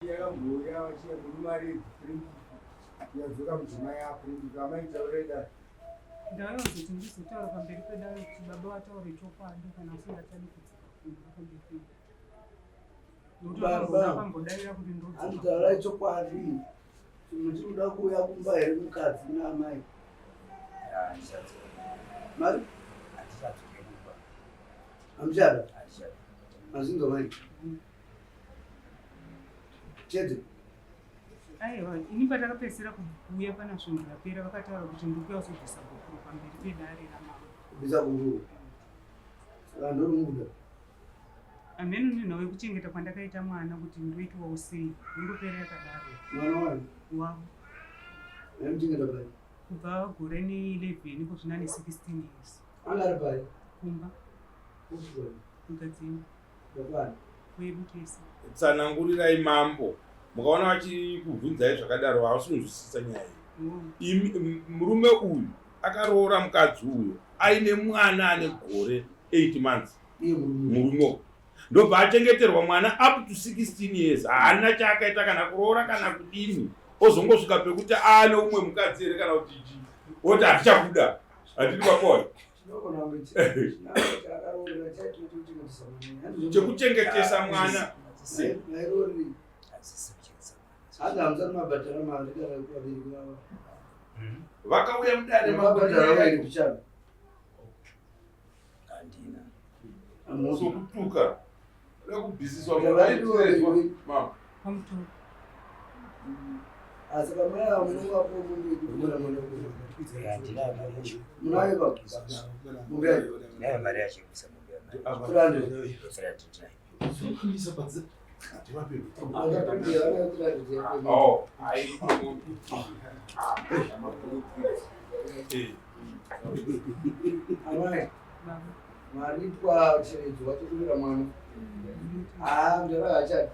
Ndayo kuti ndizotaura pamberi pedayo kuti baba vataure chokwadi kana usingachadi kudzika pamberi ndotokambodarira kuti anditaura chokwadi chinhu chinoda kuuya kumba here mukadzi naamai mari amuchada mazindomai chete aiwa ini patakapedzisira kuuya pana zvinhu zvapera vakataura kuti ndikuya uzobvisa bhukuru pamberi pedare ramama kubvisa bhukuru saka ndorimuda amene ndinha wekuchengeta kwandakaita mwana kuti ndoitwawo sei ndopera yakadaro mwana wani wavo aimuchengeta pai kubva gore ne11 kusvina ne16 years angari pai kumba mugadzini apani kwedu tese tsanangurirai mambo mukaona vachikubvunzai zvakadaro hausinozwisisa nyaya iyi. Murume uyu akaroora mukadzi uyo aine mwana ane gore 8 months murume ndobva achengeterwa mwana up to 16 years haana chaakaita kana kuroora kana kudini ozongosvika pekuti aane umwe mukadzi here kana kuti chii oti hatichakuda hatiri papoa chekuchengetesa mwana vakauya mudare sokutuka rekubhisiswa asi pamaya munovapo maritwa cheredzwa chokumira mwana ndorahachati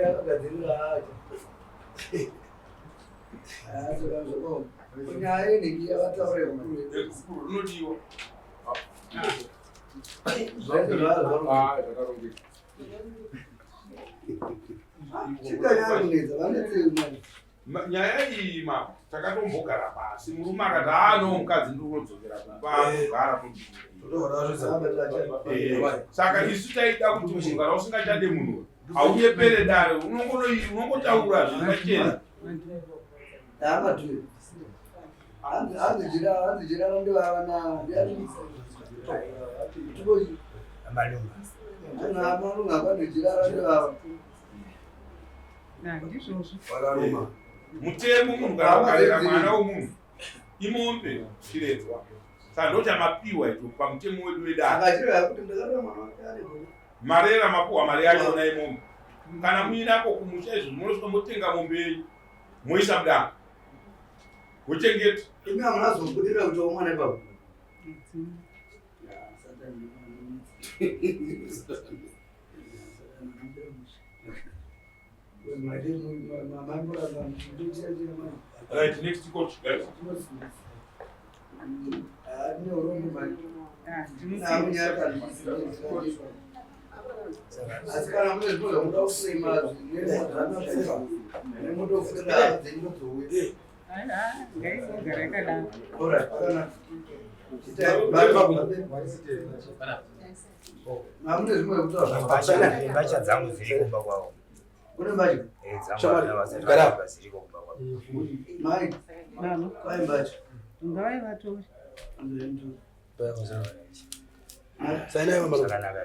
yakagadzirira hacha nyaya yenhiki yavataura runodiwa chikanyakunedza vanetsei nyaya iyi takatombogara pasi murume akati no mukadzi ndinodzokera kumbagara saka isu taida kuti munhu kana usingachade munhu hauye pere dare unongotaura zvingachena hanzijira ndivavana amalunga akanojirara ndivava ndizvozvo mutemo munhu kana ukarera mwana womunhu imombe chiredzwa saka ndochamapiwa icho pamutemo wedu wedare marera mapuhwa mari yachona imombe kana muinako kumusha izvo munosvika motenga mombe yenyu moisa mudanga mochengeta imi hamunazobudira kuti omwana ipapo right next coach guys asi kana mune zvinhu zvamuda kufema nemutofunda dzenyotouye ngaizogara yakadaro hamune zvimwe mbacha dzangu dziri kumba kwavo kune mbacha dziri kumba kwavo mai kwai mbacha ngavai vatori zakanaka